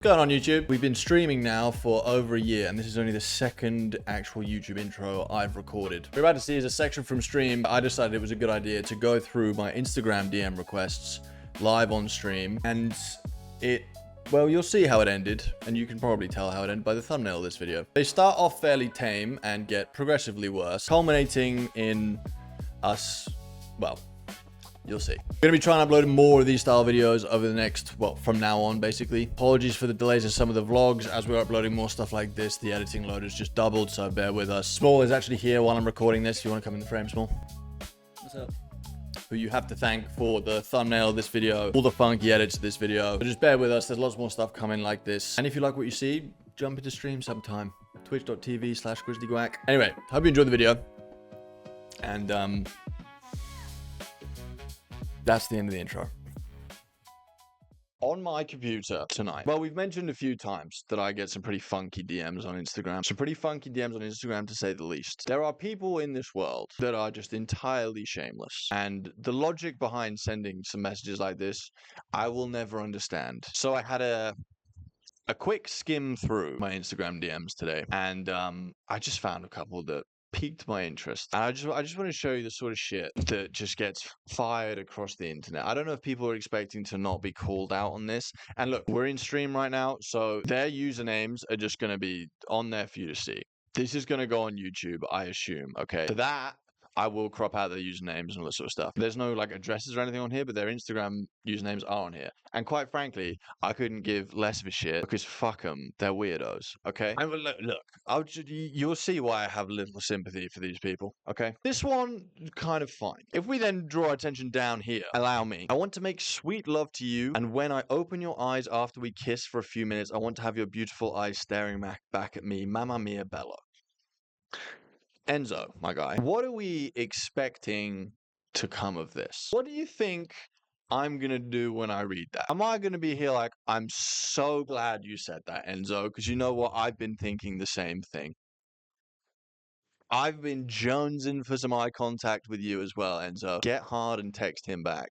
Going on YouTube, we've been streaming now for over a year, and this is only the second actual YouTube intro I've recorded. What you're about to see is a section from stream. I decided it was a good idea to go through my Instagram DM requests live on stream, and well, you'll see how it ended, and you can probably tell how it ended by the thumbnail of this video. They start off fairly tame and get progressively worse, culminating in us, well, you'll see. We're gonna be trying to upload more of these style videos over the next, well, from now on, basically. Apologies for the delays of some of the vlogs. As we're uploading more stuff like this, the editing load has just doubled, so bear with us. Small is actually here while I'm recording this. You wanna come in the frame, Small? What's up? Who you have to thank for the thumbnail of this video, all the funky edits of this video. So just bear with us. There's lots more stuff coming like this. And if you like what you see, jump into stream sometime. Twitch.tv/grizzlygwack. Anyway, hope you enjoyed the video. And, that's the end of the intro. On my computer tonight. Well, we've mentioned a few times that I get some pretty funky DMs on Instagram. Some pretty funky DMs on Instagram, to say the least. There are people in this world that are just entirely shameless. And the logic behind sending some messages like this, I will never understand. So I had a quick skim through my Instagram DMs today. And I just found a couple that piqued my interest. And I just want to show you the sort of shit that just gets fired across the internet. I don't know if people are expecting to not be called out on this. And look, we're in stream right now, so their usernames are just going to be on there for you to see. This is going to go on YouTube, I assume, okay? For that, I will crop out their usernames and all that sort of stuff. There's no like addresses or anything on here, but their Instagram usernames are on here. And quite frankly, I couldn't give less of a shit because fuck them, they're weirdos, okay? And look, you'll see why I have little sympathy for these people, okay? This one, kind of fine. If we then draw our attention down here, allow me. I want to make sweet love to you, and when I open your eyes after we kiss for a few minutes, I want to have your beautiful eyes staring back at me. Mamma mia, Bella. Enzo, my guy, what are we expecting to come of this? What do you think I'm going to do when I read that? Am I going to be here like, I'm so glad you said that, Enzo, because you know what? I've been thinking the same thing. I've been jonesing for some eye contact with you as well, Enzo. Get hard and text him back.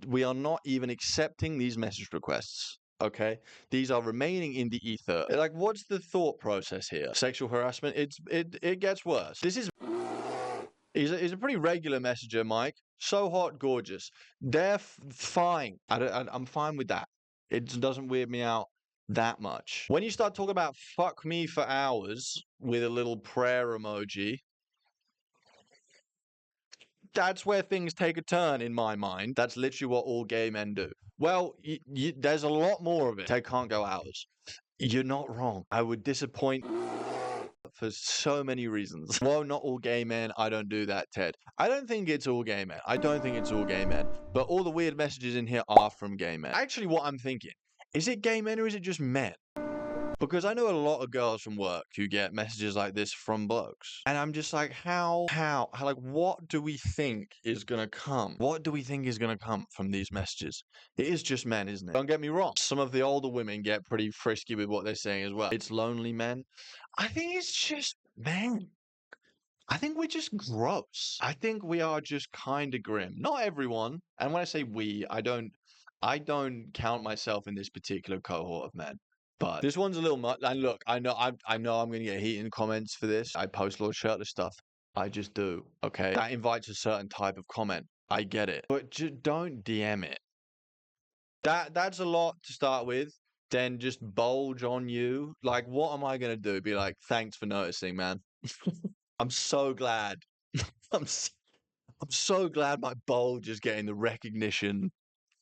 We are not even accepting these message requests. Okay, these are remaining in the ether. Like, what's the thought process here? Sexual harassment. It gets worse. This is. He's a pretty regular messenger, Mike. So hot, gorgeous. They're fine. I'm fine with that. It doesn't weird me out that much. When you start talking about fuck me for hours with a little prayer emoji, that's where things take a turn in my mind. That's literally what all gay men do. Well, there's a lot more of it. They can't go hours. You're not wrong. I would disappoint for so many reasons. Well, not all gay men. I don't do that, Ted. I don't think it's all gay men. I don't think it's all gay men. But all the weird messages in here are from gay men. Actually, what I'm thinking, is it gay men or is it just men? Because I know a lot of girls from work who get messages like this from blokes. And I'm just like, how, like, what do we think is going to come? What do we think is going to come from these messages? It is just men, isn't it? Don't get me wrong. Some of the older women get pretty frisky with what they're saying as well. It's lonely men. I think it's just men. I think we're just gross. I think we are just kind of grim. Not everyone. And when I say we, I don't count myself in this particular cohort of men. But this one's a little much. And look, I know I'm going to get heat in comments for this. I post a lot of shirtless stuff. I just do. Okay, that invites a certain type of comment. I get it, but just don't DM it. That's a lot to start with. Then just bulge on you. Like, what am I gonna do? Be like, thanks for noticing, man. I'm so glad. I'm so glad my bulge is getting the recognition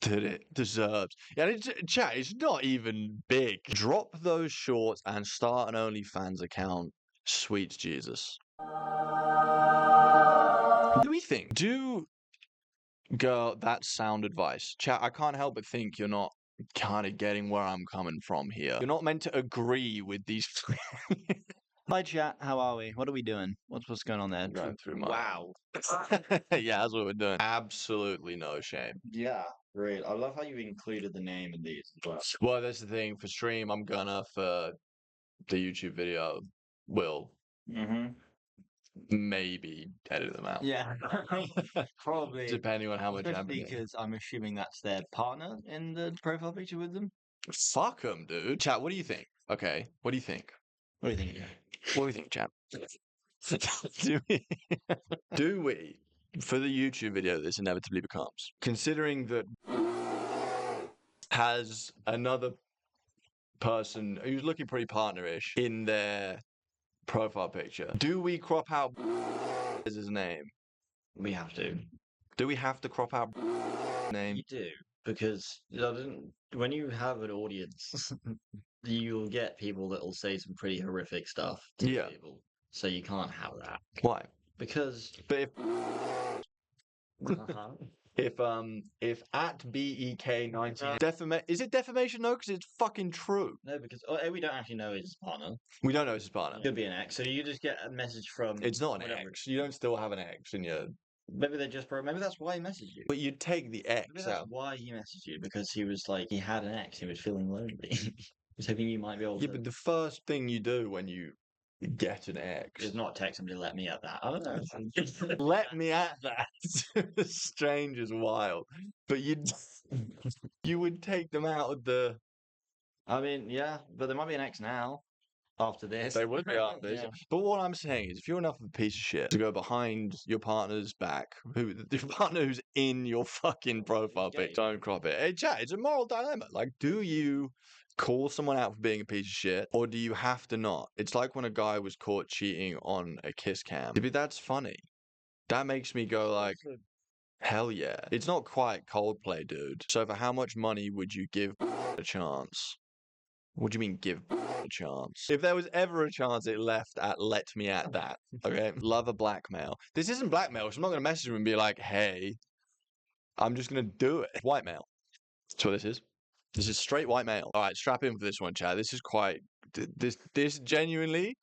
that it deserves. Yeah, chat, it's not even big. Drop those shorts and start an OnlyFans account. Sweet Jesus. What do we think? Girl, that's sound advice. Chat, I can't help but think you're not kind of getting where I'm coming from here. You're not meant to agree with these. Hi chat, how are we? What are we doing? What's going on there? Going through my. Wow. Yeah, that's what we're doing. Absolutely no shame. Yeah, great. I love how you included the name in these as well. Well, that's the thing. For stream, I'm gonna, for the YouTube video, will Mm-hmm. maybe edit them out. Yeah, probably. Depending on how much Especially empathy. because I'm assuming that's their partner in the profile picture with them. Fuck them, dude. Chat, what do you think? Okay, what do you think? What do you think? What do you think, chat? do we? Do we? For the YouTube video this inevitably becomes, considering that has another person who's looking pretty partnerish in their profile picture, do we crop out as his name? We have to. Do we have to crop out name? You do, because when you have an audience, you'll get people that will say some pretty horrific stuff to Yeah. people. So you can't have that. Why? Because But uh-huh. if at BEK19 is it defamation? No, because it's fucking true. No, because we don't actually know his partner. We don't know his partner. Could be an ex. So you just get a message from. It's not an whatever. ex. You don't still have an ex in your. Maybe they just. Maybe that's why he messaged you. But you'd take the Maybe ex that's out. why he messaged you, because he was like he had an ex. He was feeling lonely. He was hoping you might be able Yeah, to. but the first thing you do when you get an ex Is not text him to let me at that. I don't know. let me at that. Strange as wild. But you would take them out of the. I mean, yeah, but there might be an ex now. After this, They would be after this. Yeah. But what I'm saying is, if you're enough of a piece of shit to go behind your partner's back, your partner who's in your fucking profile gay. pic, don't crop it. Hey, chat, it's a moral dilemma. Like, do you call someone out for being a piece of shit, or do you have to not? It's like when a guy was caught cheating on a kiss cam. But that's funny. That makes me go like, hell yeah. It's not quite Coldplay, dude. So for how much money would you give a chance? What do you mean give a chance? If there was ever a chance it left at let me at that, okay? Love a blackmail. This isn't blackmail, so I'm not going to message him and be like, hey, I'm just going to do it. White mail. That's what this is. This is straight white mail. All right, strap in for this one, Chad. This is quite, this genuinely,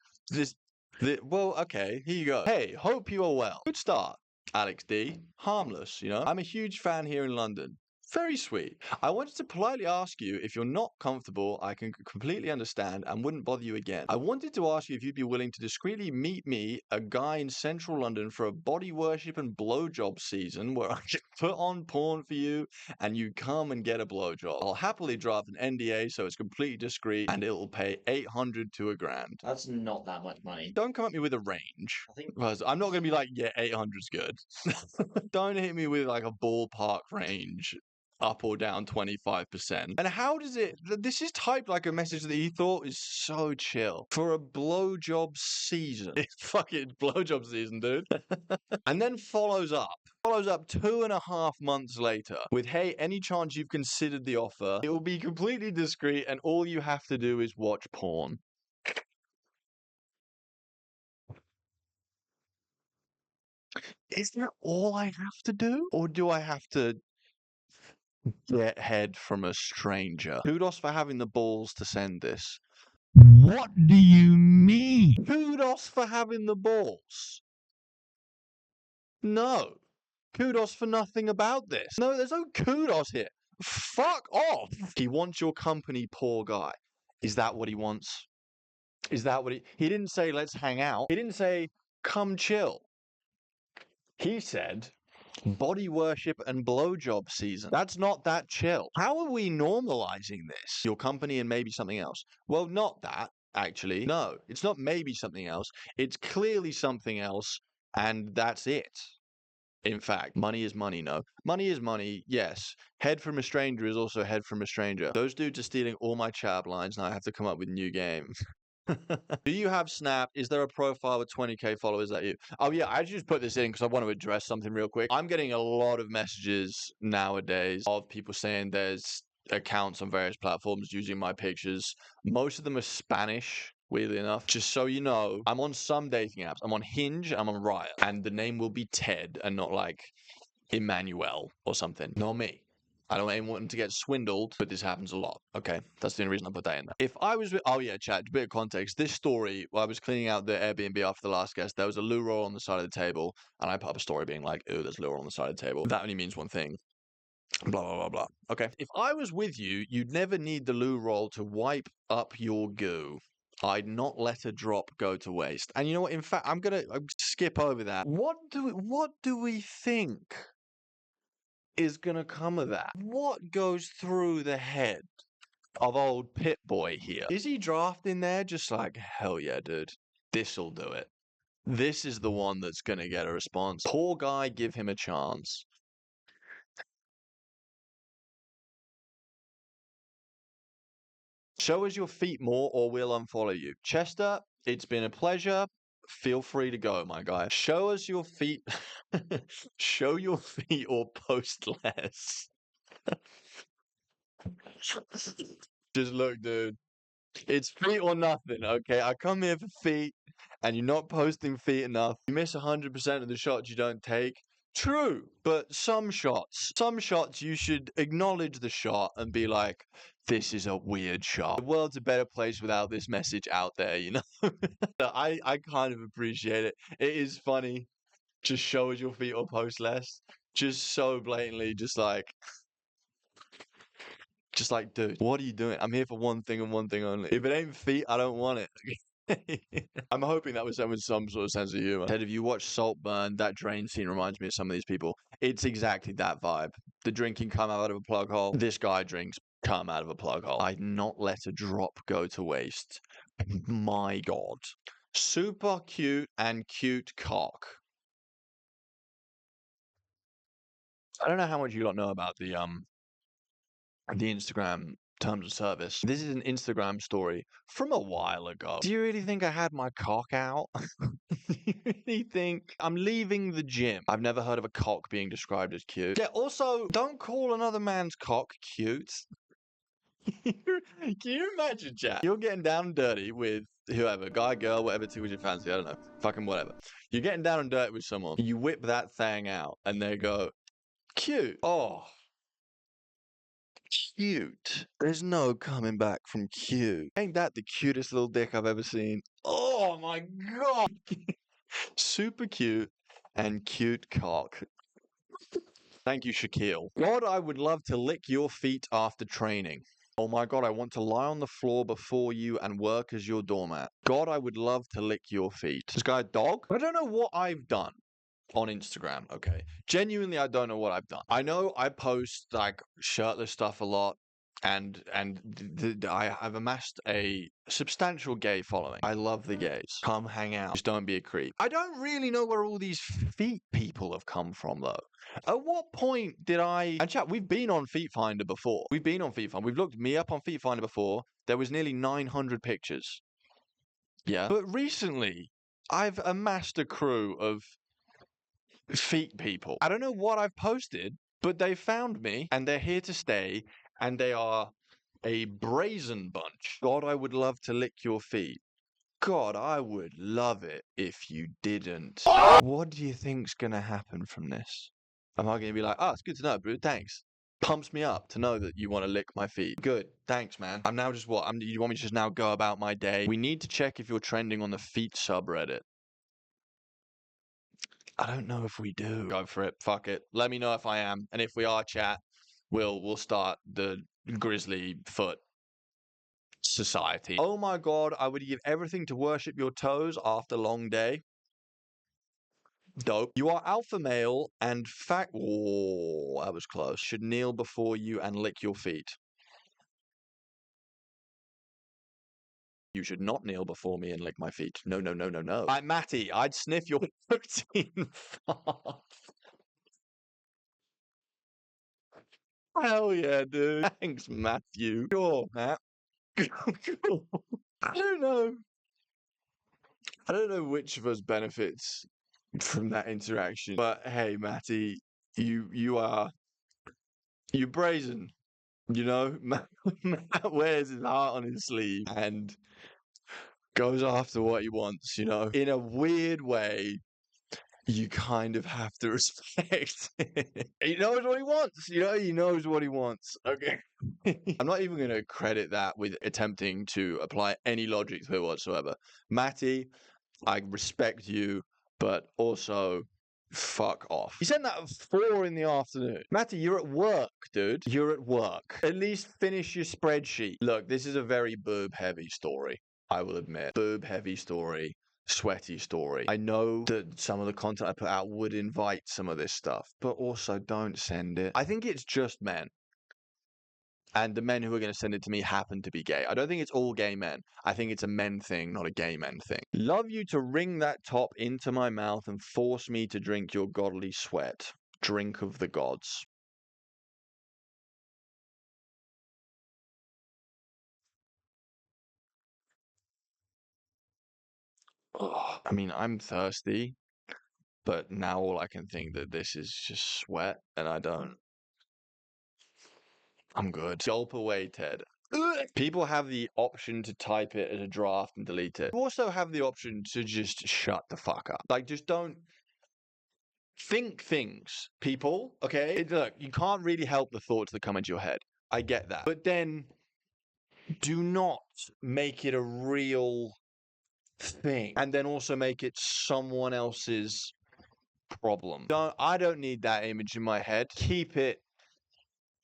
well, okay, here you go. Hey, hope you are well. Good start. Alex D. Harmless, you know? I'm a huge fan here in London. Very sweet. I wanted to politely ask you if you're not comfortable, I can completely understand and wouldn't bother you again. I wanted to ask you if you'd be willing to discreetly meet me, a guy in central London, for a body worship and blowjob season where I can put on porn for you and you come and get a blowjob. I'll happily draft an NDA so it's completely discreet and it'll pay 800 to a grand. That's not that much money. Don't come at me with a range. I think Because I'm not going to be like, yeah, 800's good. Don't hit me with like a ballpark range. Up or down 25%. And how does it? This is typed like a message that he thought is so chill for a blowjob season. It's fucking blowjob season, dude. And then follows up 2.5 months later with, hey, any chance you've considered the offer? It will be completely discreet, and all you have to do is watch porn. Is that all I have to do, or do I have to get head from a stranger? Kudos for having the balls to send this. What do you mean? Kudos for having the balls. No. Kudos for nothing about this. No, there's no kudos here. Fuck off. He wants your company, poor guy. Is that what he wants? Is that what he didn't say, let's hang out. He didn't say, come chill. He said, body worship and blowjob season. That's not that chill. How are we normalizing this? Your company and maybe something else. Well, not that, actually. No, it's not maybe something else. It's clearly something else, and that's it. In fact, money is money, no. Money is money, yes. Head from a stranger is also head from a stranger. Those dudes are stealing all my chat lines, and I have to come up with new games. Do you have Snap? Is there a profile with 20k followers? Is that you? Oh yeah, I just put this in because I want to address something real quick. I'm getting a lot of messages nowadays of people saying there's accounts on various platforms using my pictures. Most of them are Spanish, weirdly enough. Just so you know, I'm on some dating apps. I'm on Hinge, I'm on Riot, and the name will be Ted and not like Emmanuel or something. Not me. I don't want them to get swindled, but this happens a lot. Okay, that's the only reason I put that in there. If I was with, oh yeah, chat, a bit of context. This story, while I was cleaning out the Airbnb after the last guest, there was a loo roll on the side of the table, and I put up a story being like, "Ooh, there's a loo roll on the side of the table." That only means one thing. Blah blah blah blah. Okay, if I was with you, you'd never need the loo roll to wipe up your goo. I'd not let a drop go to waste. And you know what? In fact, I'm gonna skip over that. What do we think is going to come of that? What goes through the head of old Pit Boy here. Is he drafting there just like, hell yeah, dude, this'll do it. This is the one that's gonna get a response. Poor guy, give him a chance. Show us your feet more or we'll unfollow you. Chester, it's been a pleasure. Feel free to go, my guy. Show us your feet. Show your feet or post less. Just look, dude. It's feet or nothing, okay? I come here for feet, and you're not posting feet enough. You miss 100% of the shots you don't take. True, but some shots you should acknowledge the shot and be like, this is a weird shot. The world's a better place without this message out there, you know? I kind of appreciate it. It is funny. Just show us your feet or post less. Just so blatantly, just like, dude, what are you doing? I'm here for one thing and one thing only. If it ain't feet, I don't want it. I'm hoping that was done with some sort of sense of humor. Ted, if you watch Saltburn, that drain scene reminds me of some of these people. It's exactly that vibe. The drinking come out of a plug hole. This guy drinks come out of a plug hole. I'd not let a drop go to waste. My God. Super cute and cute cock. I don't know how much you lot know about the Instagram terms of service. This is an Instagram story from a while ago. Do you really think I had my cock out? Do you really think I'm leaving the gym? I've never heard of a cock being described as cute. Yeah, also, don't call another man's cock cute. Can you imagine, chat? You're getting down and dirty with whoever, guy, girl, whatever tickles your fancy, I don't know. Fucking whatever. You're getting down and dirty with someone. You whip that thing out and they go, cute. Oh, cute. There's no coming back from cute. Ain't that the cutest little dick I've ever seen? Oh my God. Super cute and cute cock. Thank you, Shaquille. God, I would love to lick your feet after training. Oh my God, I want to lie on the floor before you and work as your doormat. God, I would love to lick your feet. This guy a dog? I don't know what I've done on Instagram, okay? Genuinely, I don't know what I've done. I know I post like shirtless stuff a lot, and I've amassed a substantial gay following. I love the gays. Come hang out. Just don't be a creep. I don't really know where all these feet people have come from, though. At what point did I... And chat, we've been on Feet Finder before. We've been on Feet Finder. We've looked me up on Feet Finder before. There was nearly 900 pictures. Yeah. But recently, I've amassed a crew of feet people. I don't know what I've posted, but they found me and they're here to stay, and they are a brazen bunch. God, I would love to lick your feet. God, I would love it if you didn't. What do you think's gonna happen from this? Am I gonna be like, oh, it's good to know, bro, thanks. Pumps me up to know that you want to lick my feet. Good, thanks, man. I'm now just what? You want me to just now go about my day? We need to check if you're trending on the feet subreddit. I don't know if we do. Go for it. Fuck it. Let me know if I am, and if we are, chat, we'll start the Grizzly Foot Society. Oh my God, I would give everything to worship your toes after long day. Dope. You are alpha male and fact. Oh, that was close. Should kneel before you and lick your feet. You should not kneel before me and lick my feet. No, no, no, no, no. I'm Matty. I'd sniff your protein fart. Hell yeah, dude. Thanks, Matthew. Sure, Matt. I don't know. I don't know which of us benefits from that interaction. But hey, Matty, you're brazen. You know, Matt wears his heart on his sleeve and goes after what he wants, you know. In a weird way, you kind of have to respect it. He knows what he wants, you know, he knows what he wants. Okay. I'm not even going to credit that with attempting to apply any logic to it whatsoever. Matty, I respect you, but also fuck off. You sent that at 4 in the afternoon. Matty, you're at work, dude. You're at work. At least finish your spreadsheet. Look, this is a very boob-heavy story, I will admit. Boob-heavy story. Sweaty story. I know that some of the content I put out would invite some of this stuff, but also don't send it. I think it's just men. and the men who are going to send it to me happen to be gay. I don't think it's all gay men. I think it's a men thing, not a gay men thing. Love you to wring that top into my mouth and force me to drink your godly sweat. Drink of the gods. Oh, I mean, I'm thirsty, but now all I can think that this is just sweat, and I don't. I'm good. Gulp away, Ted. People have the option to type it as a draft and delete it. You also have the option to just shut the fuck up. Like, just don't think things, people. Okay? Look, you can't really help the thoughts that come into your head. I get that. But then do not make it a real thing and then also make it someone else's problem. I don't need that image in my head. Keep it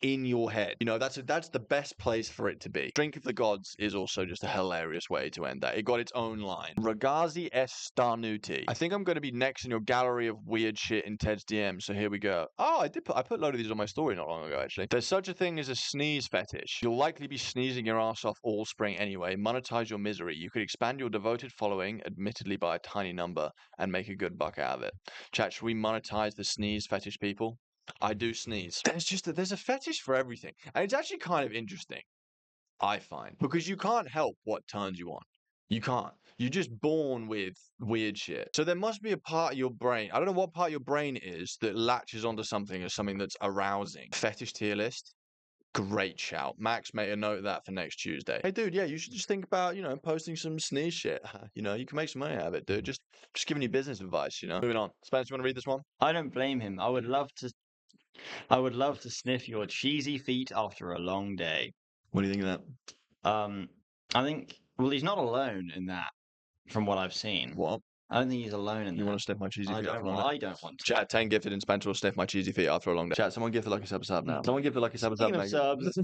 in your head. You know, that's the best place for it to be. Drink of the Gods is also just a hilarious way to end that. It got its own line. Ragazzi S. Starnuti. I think I'm going to be next in your gallery of weird shit in Ted's DM, so here we go. Oh, I put a load of these on my story not long ago, actually. There's such a thing as a sneeze fetish. You'll likely be sneezing your ass off all spring anyway. Monetize your misery. You could expand your devoted following, admittedly by a tiny number, and make a good buck out of it. Chat, should we monetize the sneeze fetish, people? I do sneeze. There's a fetish for everything. And it's actually kind of interesting, I find. Because you can't help what turns you on. You can't. You're just born with weird shit. So there must be a part of your brain, I don't know what part of your brain it is, that latches onto something as something that's arousing. Fetish tier list? Great shout. Max, made a note of that for next Tuesday. Hey, dude, yeah, you should just think about, posting some sneeze shit. You can make some money out of it, dude. Just giving you business advice, Moving on. Spencer, you want to read this one? I don't blame him. I would love to sniff your cheesy feet after a long day. What do you think of that? I think, well, he's not alone in that, from what I've seen. What? I don't think he's alone in You that. want to sniff my cheesy I feet don't, after a long well, day? I don't want to. Chat, 10 gifted and Spencer will sniff my cheesy feet after a long day. Chat, someone give the lucky sub a sub now. Someone give the lucky sub a sub. Speaking of subs,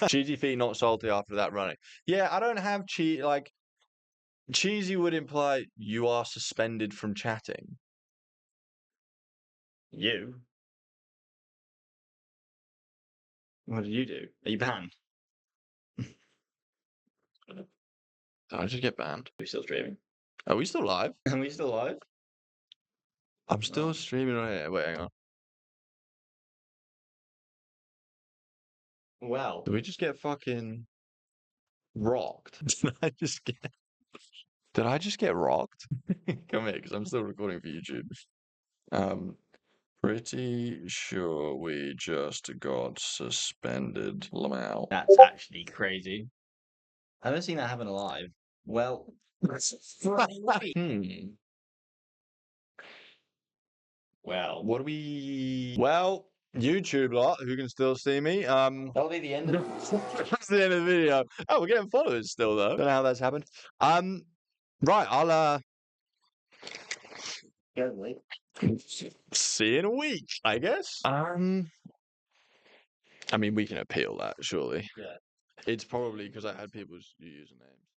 Cheesy feet not salty after that running. Yeah, I don't have cheesy would imply you are suspended from chatting. you. What did you do? Are you banned? Did I just get banned? Are we still streaming? Are we still live? Are we still live? I'm still Oh. streaming right here. Wait, hang on. Well, Did we just get fucking rocked? Did I just get rocked? Come here, because I'm still recording for YouTube. Pretty sure we just got suspended. Lamau. that's actually crazy. I haven't seen that happen live. Well, well, What do we? Well, YouTube lot who can still see me. that'll be the end of That's the end of the video. Oh, we're getting followers still though. Don't know how that's happened. Right, I'll see you in a week, I guess. I mean, we can appeal that, surely. Yeah. It's probably because I had people's usernames.